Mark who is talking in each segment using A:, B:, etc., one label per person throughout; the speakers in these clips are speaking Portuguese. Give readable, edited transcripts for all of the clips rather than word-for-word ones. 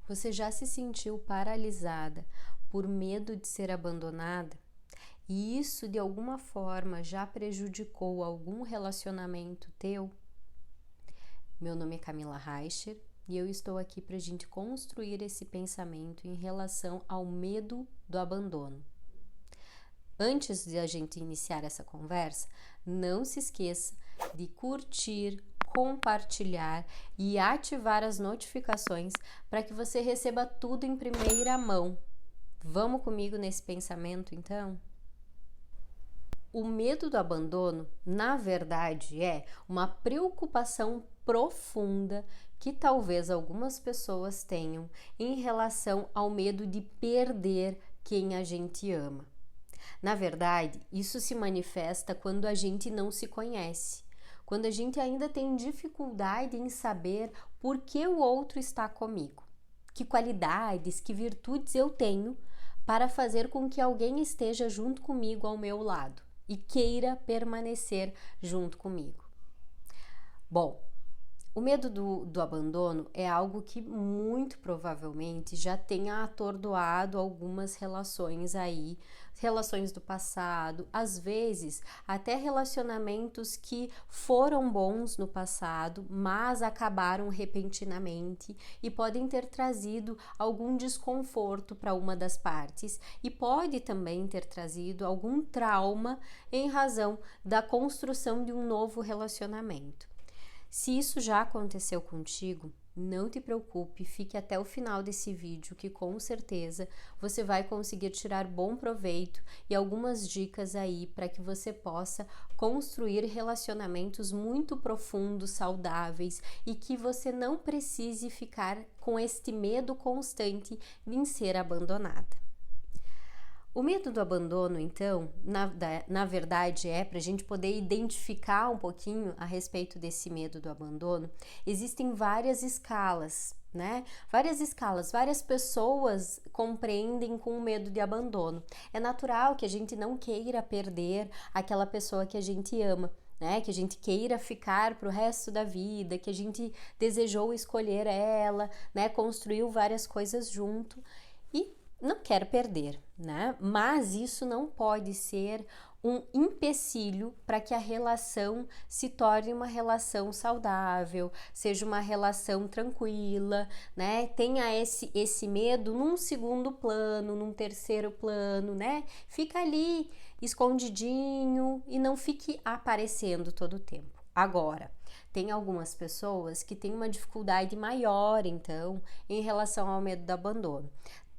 A: Você já se sentiu paralisada por medo de ser abandonada? E isso de alguma forma já prejudicou algum relacionamento teu? Meu nome é Camila Reicher e eu estou aqui para a gente construir esse pensamento em relação ao medo do abandono. Antes de a gente iniciar essa conversa, não se esqueça de curtir, compartilhar e ativar as notificações para que você receba tudo em primeira mão. Vamos comigo nesse pensamento, então? O medo do abandono, na verdade, é uma preocupação profunda que talvez algumas pessoas tenham em relação ao medo de perder quem a gente ama. Na verdade, isso se manifesta quando a gente não se conhece, quando a gente ainda tem dificuldade em saber por que o outro está comigo, que qualidades, que virtudes eu tenho para fazer com que alguém esteja junto comigo ao meu lado e queira permanecer junto comigo. Bom, o medo do abandono é algo que muito provavelmente já tenha atordoado algumas relações aí, relações do passado, às vezes até relacionamentos que foram bons no passado, mas acabaram repentinamente e podem ter trazido algum desconforto para uma das partes e pode também ter trazido algum trauma em razão da construção de um novo relacionamento. Se isso já aconteceu contigo, não te preocupe, fique até o final desse vídeo que com certeza você vai conseguir tirar bom proveito e algumas dicas aí para que você possa construir relacionamentos muito profundos, saudáveis e que você não precise ficar com este medo constante de ser abandonada. O medo do abandono, então, na verdade para a gente poder identificar um pouquinho a respeito desse medo do abandono, existem várias escalas, né? Várias pessoas compreendem com o medo de abandono. É natural que a gente não queira perder aquela pessoa que a gente ama, né? Que a gente queira ficar para o resto da vida, que a gente desejou escolher ela, né? Construiu várias coisas junto e não quer perder, né? Mas isso não pode ser um empecilho para que a relação se torne uma relação saudável, seja uma relação tranquila, né? Tenha esse medo num segundo plano, num terceiro plano, né? Fica ali escondidinho e não fique aparecendo todo o tempo. Agora, tem algumas pessoas que têm uma dificuldade maior, então, em relação ao medo do abandono.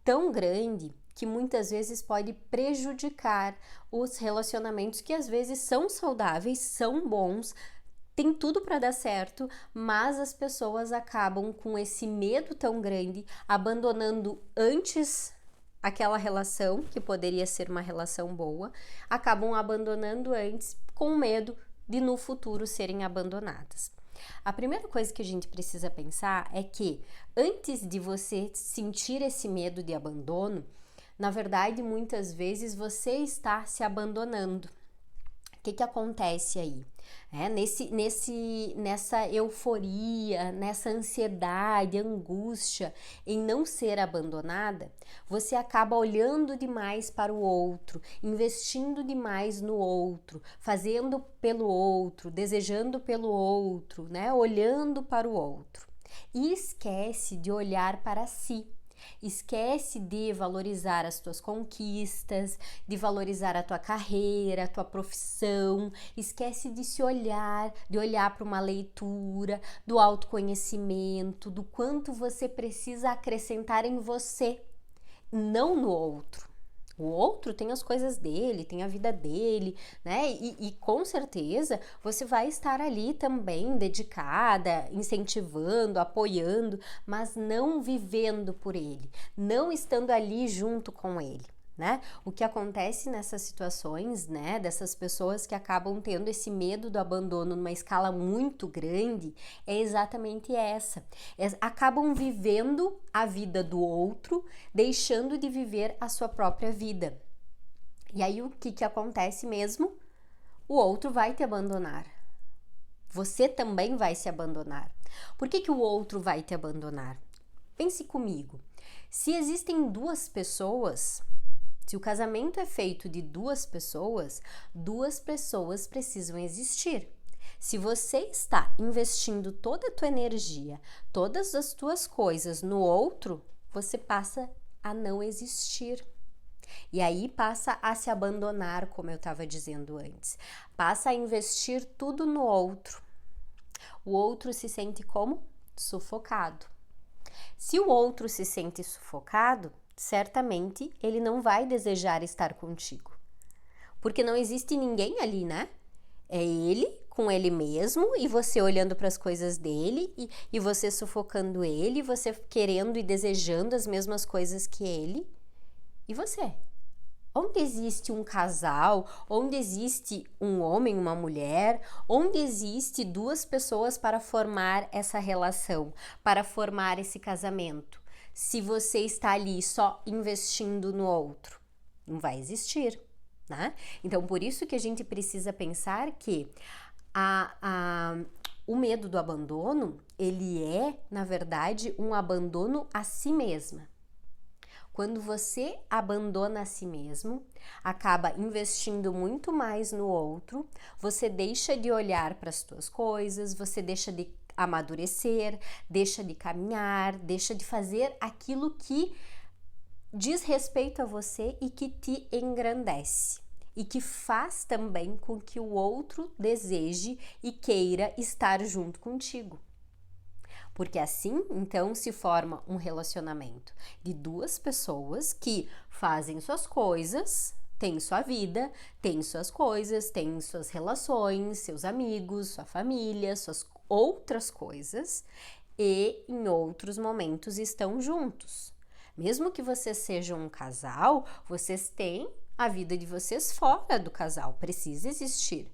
A: Tão grande que muitas vezes pode prejudicar os relacionamentos que às vezes são saudáveis, são bons, tem tudo para dar certo, mas as pessoas acabam com esse medo tão grande, abandonando antes aquela relação, que poderia ser uma relação boa, acabam abandonando antes com medo de no futuro serem abandonadas. A primeira coisa que a gente precisa pensar é que antes de você sentir esse medo de abandono, na verdade, muitas vezes você está se abandonando. O que acontece aí? Nessa euforia, nessa ansiedade, angústia em não ser abandonada, você acaba olhando demais para o outro, investindo demais no outro, fazendo pelo outro, desejando pelo outro, né? Olhando para o outro. E esquece de olhar para si. Esquece de valorizar as tuas conquistas, de valorizar a tua carreira, a tua profissão. Esquece de se olhar, de olhar para uma leitura, do autoconhecimento, do quanto você precisa acrescentar em você, não no outro. O outro tem as coisas dele, tem a vida dele, né? E com certeza você vai estar ali também dedicada, incentivando, apoiando, mas não vivendo por ele, não estando ali junto com ele, né? O que acontece nessas situações, né, dessas pessoas que acabam tendo esse medo do abandono numa escala muito grande, é exatamente essa. Acabam vivendo a vida do outro, deixando de viver a sua própria vida. E aí o que acontece mesmo? O outro vai te abandonar. Você também vai se abandonar. Por que o outro vai te abandonar? pense comigo. Se existem duas pessoas, se o casamento é feito de duas pessoas precisam existir. Se você está investindo toda a tua energia, todas as tuas coisas no outro, você passa a não existir. E aí passa a se abandonar, como eu estava dizendo antes. Passa a investir tudo no outro. O outro se sente como? Sufocado. Se o outro se sente sufocado, certamente ele não vai desejar estar contigo. Porque não existe ninguém ali, né? É ele com ele mesmo e você olhando para as coisas dele e você sufocando ele, você querendo e desejando as mesmas coisas que ele. E você? Onde existe um casal, onde existe um homem, uma mulher, onde existe duas pessoas para formar essa relação, para formar esse casamento? Se você está ali só investindo no outro, não vai existir, né? Então, por isso que a gente precisa pensar que o medo do abandono, ele é, na verdade, um abandono a si mesma. Quando você abandona a si mesmo, acaba investindo muito mais no outro, você deixa de olhar para as suas coisas, você deixa de amadurecer, deixa de caminhar, deixa de fazer aquilo que diz respeito a você e que te engrandece. E que faz também com que o outro deseje e queira estar junto contigo. Porque assim, então, se forma um relacionamento de duas pessoas que fazem suas coisas, têm sua vida, têm suas coisas, têm suas relações, seus amigos, sua família, suas outras coisas e em outros momentos estão juntos. Mesmo que vocês sejam um casal, vocês têm a vida de vocês fora do casal. Precisa existir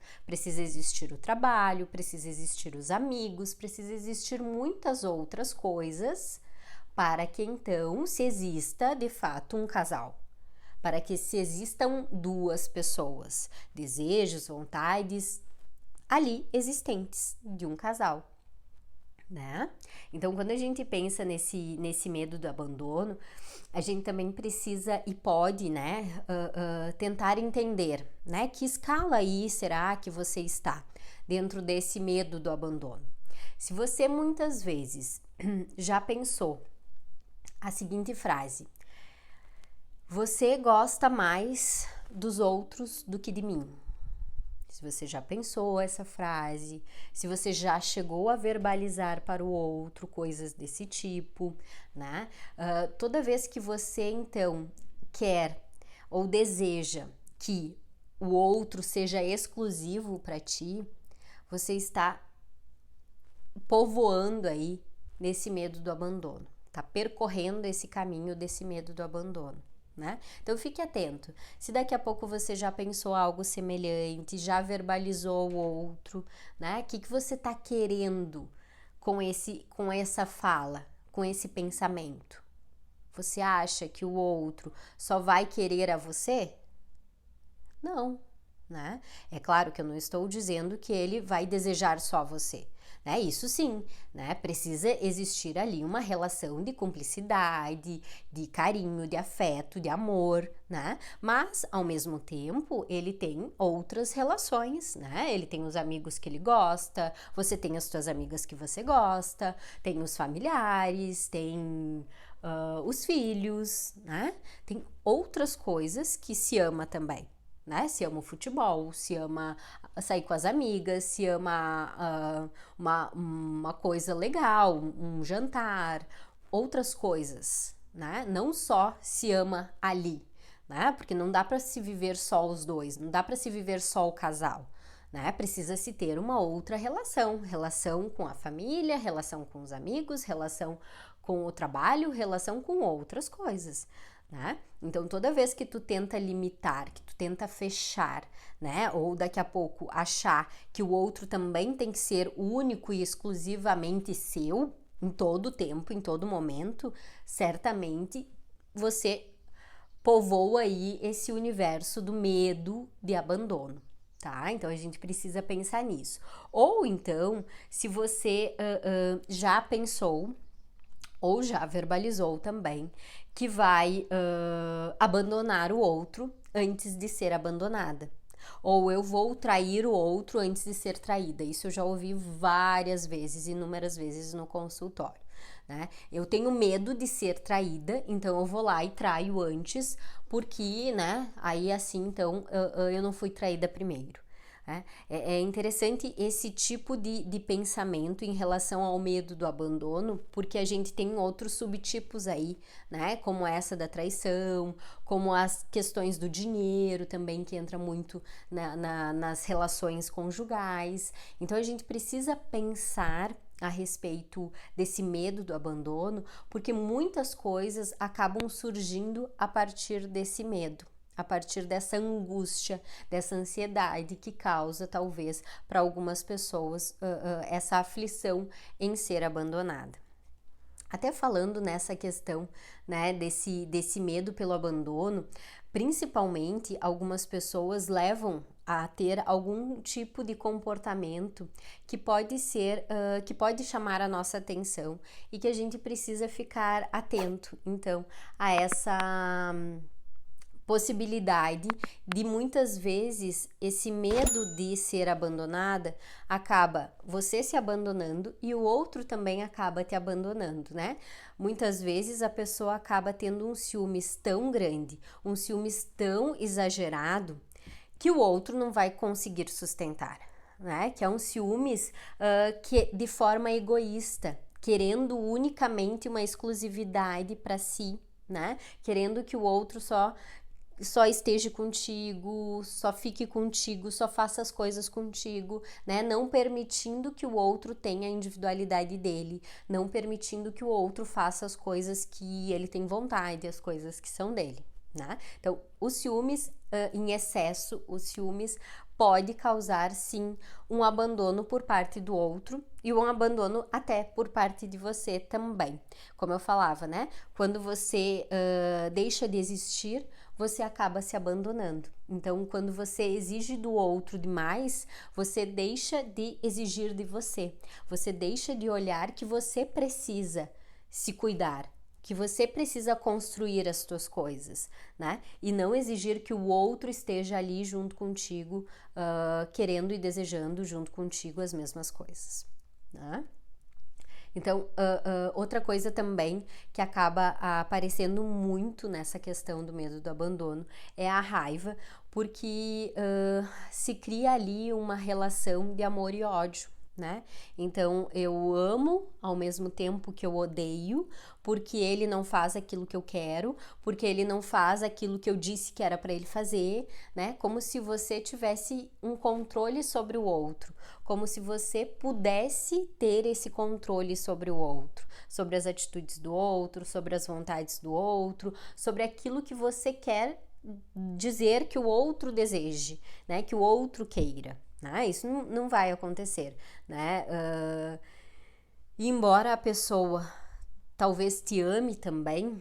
A: o trabalho, precisa existir os amigos, precisa existir muitas outras coisas para que então se exista de fato um casal, para que se existam duas pessoas, desejos, vontades ali existentes de um casal. Né? Então, quando a gente pensa nesse medo do abandono, a gente também precisa e pode, né, tentar entender, né, que escala aí será que você está dentro desse medo do abandono. Se você muitas vezes já pensou a seguinte frase: você gosta mais dos outros do que de mim. Se você já pensou essa frase, se você já chegou a verbalizar para o outro coisas desse tipo, né? Toda vez que você então quer ou deseja que o outro seja exclusivo para ti, você está povoando aí nesse medo do abandono, tá percorrendo esse caminho desse medo do abandono. Né? Então fique atento, se daqui a pouco você já pensou algo semelhante, já verbalizou o outro, né? O que você está querendo com essa fala, com esse pensamento? Você acha que o outro só vai querer a você? Não, né? É claro que eu não estou dizendo que ele vai desejar só você. Né? Isso sim, né? Precisa existir ali uma relação de cumplicidade, de carinho, de afeto, de amor, né? Mas, ao mesmo tempo, ele tem outras relações, né? Ele tem os amigos que ele gosta, você tem as suas amigas que você gosta, tem os familiares, tem os filhos, né? Tem outras coisas que se ama também. Né? Se ama o futebol, se ama sair com as amigas, se ama uma coisa legal, um jantar, outras coisas, né? Não só se ama ali, né? Porque não dá para se viver só os dois, não dá para se viver só o casal, né? Precisa se ter uma outra relação com a família, relação com os amigos, relação com o trabalho, relação com outras coisas. Né? Então, toda vez que tu tenta limitar, que tu tenta fechar, né? Ou daqui a pouco achar que o outro também tem que ser único e exclusivamente seu, em todo tempo, em todo momento, certamente você povoa aí esse universo do medo de abandono. Tá? Então, a gente precisa pensar nisso. Ou então, se você já pensou ou já verbalizou também que vai abandonar o outro antes de ser abandonada. Ou eu vou trair o outro antes de ser traída. Isso eu já ouvi várias vezes, inúmeras vezes no consultório, né? Eu tenho medo de ser traída, então eu vou lá e traio antes, porque, né, aí assim, então, eu não fui traída primeiro. É interessante esse tipo de pensamento em relação ao medo do abandono, porque a gente tem outros subtipos aí, né? Como essa da traição, como as questões do dinheiro também, que entra muito nas relações conjugais. Então a gente precisa pensar a respeito desse medo do abandono, porque muitas coisas acabam surgindo a partir desse medo, a partir dessa angústia, dessa ansiedade que causa, talvez, para algumas pessoas essa aflição em ser abandonada. Até falando nessa questão, né, desse medo pelo abandono, principalmente algumas pessoas levam a ter algum tipo de comportamento que pode ser, que pode chamar a nossa atenção e que a gente precisa ficar atento, então, a essa possibilidade de muitas vezes esse medo de ser abandonada acaba você se abandonando e o outro também acaba te abandonando, né? Muitas vezes a pessoa acaba tendo um ciúmes tão grande, um ciúmes tão exagerado, que o outro não vai conseguir sustentar, né? Que é um ciúmes que de forma egoísta, querendo unicamente uma exclusividade para si, né? Querendo que o outro só esteja contigo, só fique contigo, só faça as coisas contigo, né? Não permitindo que o outro tenha a individualidade dele, não permitindo que o outro faça as coisas que ele tem vontade, as coisas que são dele, né? Então, os ciúmes em excesso, os ciúmes pode causar sim um abandono por parte do outro e um abandono até por parte de você também. Como eu falava, né? Quando você deixa de existir, você acaba se abandonando. Então, quando você exige do outro demais, você deixa de exigir de você. Você deixa de olhar que você precisa se cuidar, que você precisa construir as tuas coisas, né? E não exigir que o outro esteja ali junto contigo, querendo e desejando junto contigo as mesmas coisas, né? Então, outra coisa também que acaba aparecendo muito nessa questão do medo do abandono é a raiva, porque se cria ali uma relação de amor e ódio, né? Então, eu amo ao mesmo tempo que eu odeio, porque ele não faz aquilo que eu quero, porque ele não faz aquilo que eu disse que era para ele fazer, né? Como se você tivesse um controle sobre o outro, como se você pudesse ter esse controle sobre o outro, sobre as atitudes do outro, sobre as vontades do outro, sobre aquilo que você quer dizer que o outro deseje, né? Que o outro queira. Isso não vai acontecer, né? E embora a pessoa talvez te ame também,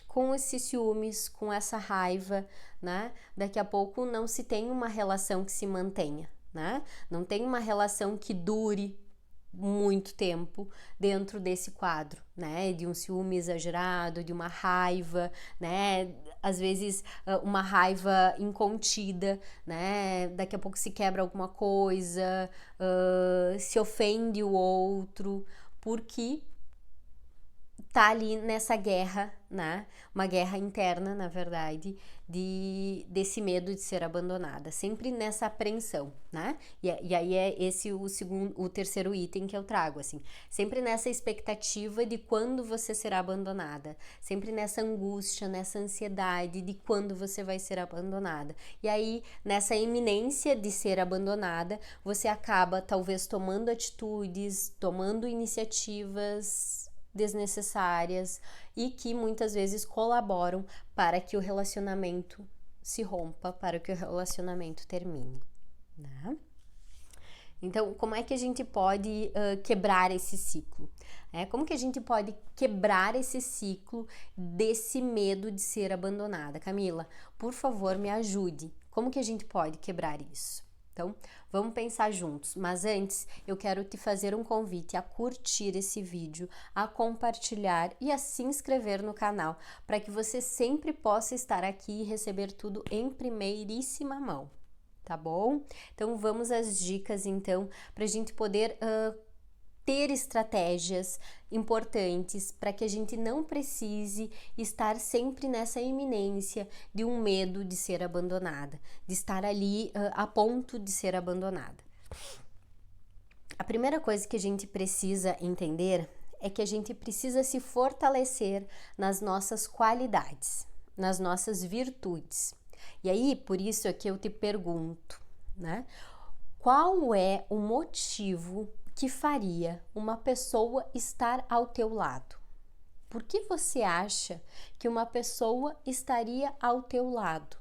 A: com esses ciúmes, com essa raiva, né? Daqui a pouco não se tem uma relação que se mantenha, né? Não tem uma relação que dure muito tempo dentro desse quadro, né? De um ciúme exagerado, de uma raiva, né? Às vezes uma raiva incontida, né? Daqui a pouco se quebra alguma coisa, se ofende o outro, porque tá ali nessa guerra, né? Uma guerra interna, na verdade, desse medo de ser abandonada, sempre nessa apreensão, né? E aí é esse o terceiro item que eu trago, assim, sempre nessa expectativa de quando você será abandonada, sempre nessa angústia, nessa ansiedade de quando você vai ser abandonada. E aí, nessa iminência de ser abandonada, você acaba talvez tomando atitudes, tomando iniciativas desnecessárias e que muitas vezes colaboram para que o relacionamento se rompa, para que o relacionamento termine, né? Então, como é que a gente pode quebrar esse ciclo? Como que a gente pode quebrar esse ciclo desse medo de ser abandonada? Camila, por favor, me ajude. Como que a gente pode quebrar isso? Então, vamos pensar juntos, mas antes eu quero te fazer um convite a curtir esse vídeo, a compartilhar e a se inscrever no canal, para que você sempre possa estar aqui e receber tudo em primeiríssima mão, tá bom? Então, vamos às dicas, então, para a gente poder ter estratégias importantes para que a gente não precise estar sempre nessa iminência de um medo de ser abandonada, de estar ali a ponto de ser abandonada. A primeira coisa que a gente precisa entender é que a gente precisa se fortalecer nas nossas qualidades, nas nossas virtudes. E aí, por isso é que eu te pergunto, né? Qual é o motivo que faria uma pessoa estar ao teu lado? Por que você acha que uma pessoa estaria ao teu lado?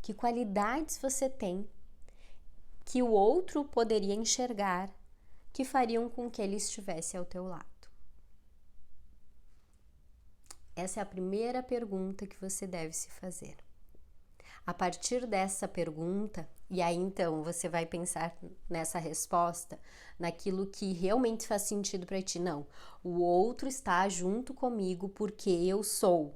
A: Que qualidades você tem que o outro poderia enxergar que fariam com que ele estivesse ao teu lado? Essa é a primeira pergunta que você deve se fazer. A partir dessa pergunta, e aí então você vai pensar nessa resposta, naquilo que realmente faz sentido para ti. Não, o outro está junto comigo porque eu sou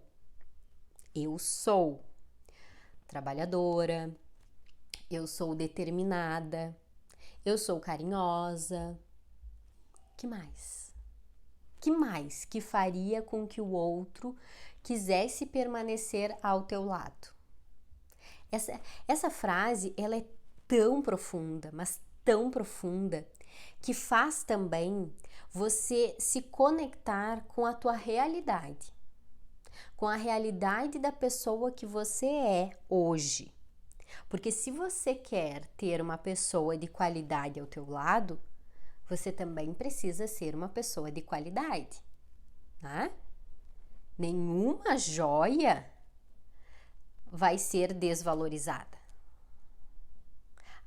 A: trabalhadora, eu sou determinada, eu sou carinhosa. Que mais? Que mais que faria com que o outro quisesse permanecer ao teu lado? Essa frase, ela é tão profunda, mas tão profunda, que faz também você se conectar com a tua realidade, com a realidade da pessoa que você é hoje. Porque se você quer ter uma pessoa de qualidade ao teu lado, você também precisa ser uma pessoa de qualidade, né? Nenhuma joia vai ser desvalorizada.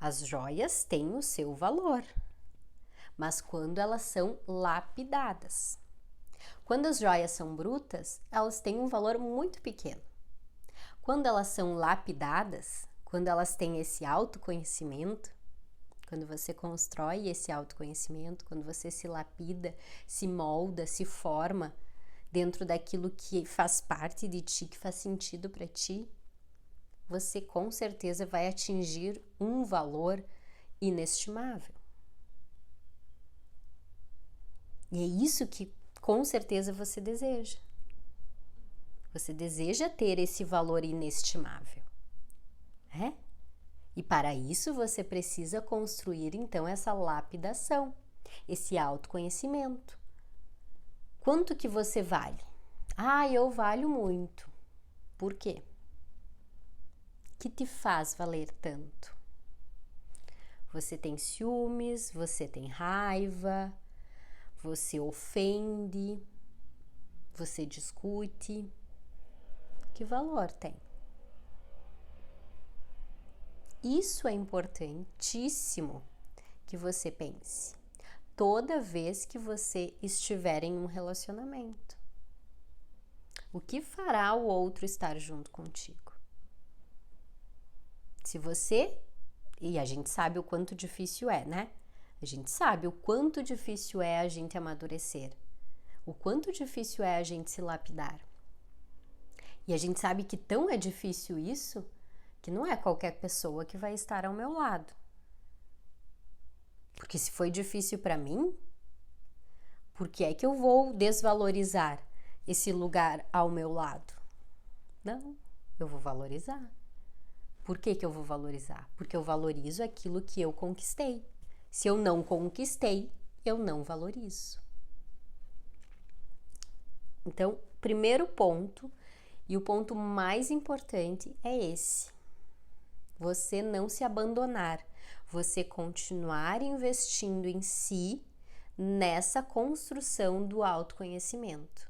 A: As joias têm o seu valor, mas quando elas são lapidadas. Quando as joias são brutas, elas têm um valor muito pequeno. Quando elas são lapidadas, quando elas têm esse autoconhecimento, quando você constrói esse autoconhecimento, quando você se lapida, se molda, se forma dentro daquilo que faz parte de ti, que faz sentido para ti, você com certeza vai atingir um valor inestimável. E é isso que com certeza você deseja. Você deseja ter esse valor inestimável, né? E para isso você precisa construir então essa lapidação, esse autoconhecimento. Quanto que você vale? Ah, eu valho muito. Por quê? Que te faz valer tanto? Você tem ciúmes, você tem raiva, você ofende, você discute. Que valor tem? Isso é importantíssimo que você pense toda vez que você estiver em um relacionamento. O que fará o outro estar junto contigo? Se você, e a gente sabe o quanto difícil é, né? A gente sabe o quanto difícil é a gente amadurecer, o quanto difícil é a gente se lapidar. E a gente sabe que tão é difícil isso, que não é qualquer pessoa que vai estar ao meu lado. Porque se foi difícil para mim, por que é que eu vou desvalorizar esse lugar ao meu lado? Não, eu vou valorizar. Por que que eu vou valorizar? Porque eu valorizo aquilo que eu conquistei. Se eu não conquistei, eu não valorizo. Então, primeiro ponto, e o ponto mais importante é esse. Você não se abandonar, você continuar investindo em si nessa construção do autoconhecimento,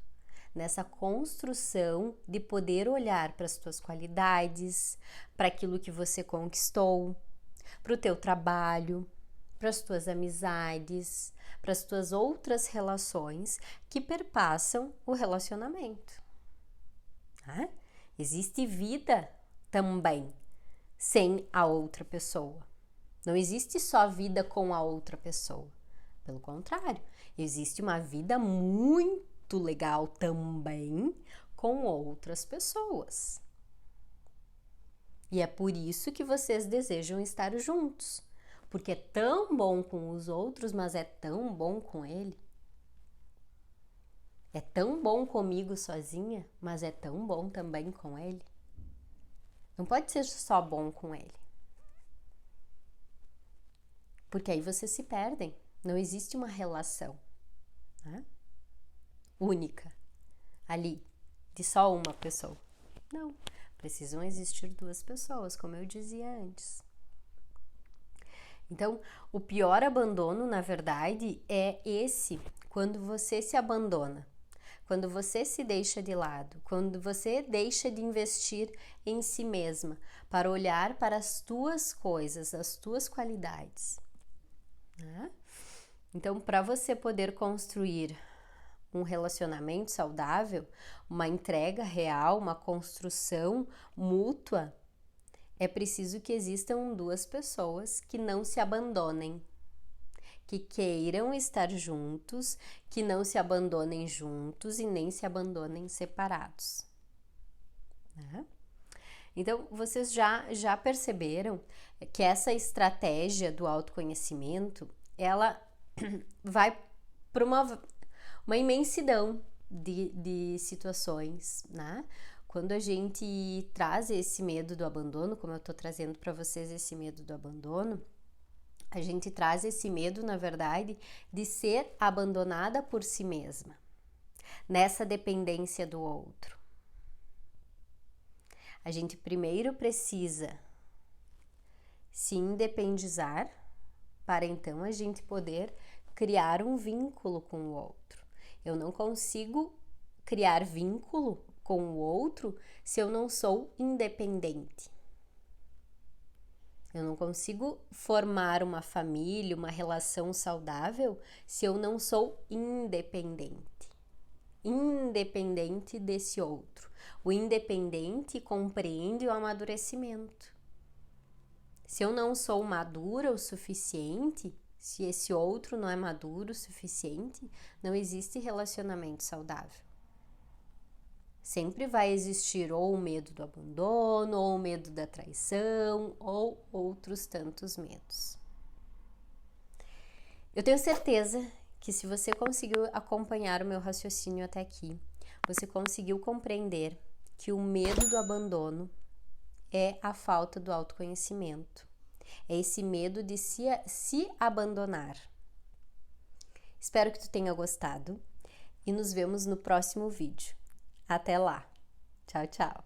A: nessa construção de poder olhar para as tuas qualidades, para aquilo que você conquistou, para o teu trabalho, para as tuas amizades, para as tuas outras relações que perpassam o relacionamento. Existe vida também sem a outra pessoa. Não existe só vida com a outra pessoa. Pelo contrário, existe uma vida muito legal também com outras pessoas. E é por isso que vocês desejam estar juntos. Porque é tão bom com os outros, mas é tão bom com ele. É tão bom comigo sozinha, mas é tão bom também com ele. Não pode ser só bom com ele. Porque aí vocês se perdem. Não existe uma relação, né, única ali, de só uma pessoa. Não. Precisam existir duas pessoas, como eu dizia antes. Então, o pior abandono, na verdade, é esse, quando você se abandona, quando você se deixa de lado, quando você deixa de investir em si mesma, para olhar para as tuas coisas, as tuas qualidades, né? Então, para você poder construir um relacionamento saudável, uma entrega real, uma construção mútua, é preciso que existam duas pessoas que não se abandonem, que queiram estar juntos, que não se abandonem juntos e nem se abandonem separados, né? Então, vocês já perceberam que essa estratégia do autoconhecimento, ela vai para uma imensidão de situações, né? Quando a gente traz esse medo do abandono, como eu tô trazendo para vocês esse medo do abandono, a gente traz esse medo, na verdade, de ser abandonada por si mesma, nessa dependência do outro. A gente primeiro precisa se independizar para então a gente poder criar um vínculo com o outro. Eu não consigo criar vínculo com o outro se eu não sou independente. Eu não consigo formar uma família, uma relação saudável se eu não sou independente. Independente desse outro. O independente compreende o amadurecimento. Se eu não sou madura o suficiente, se esse outro não é maduro o suficiente, não existe relacionamento saudável. Sempre vai existir ou o medo do abandono, ou o medo da traição, ou outros tantos medos. Eu tenho certeza que se você conseguiu acompanhar o meu raciocínio até aqui, você conseguiu compreender que o medo do abandono é a falta do autoconhecimento. É esse medo de se abandonar. Espero que tu tenha gostado e nos vemos no próximo vídeo. Até lá. Tchau, tchau.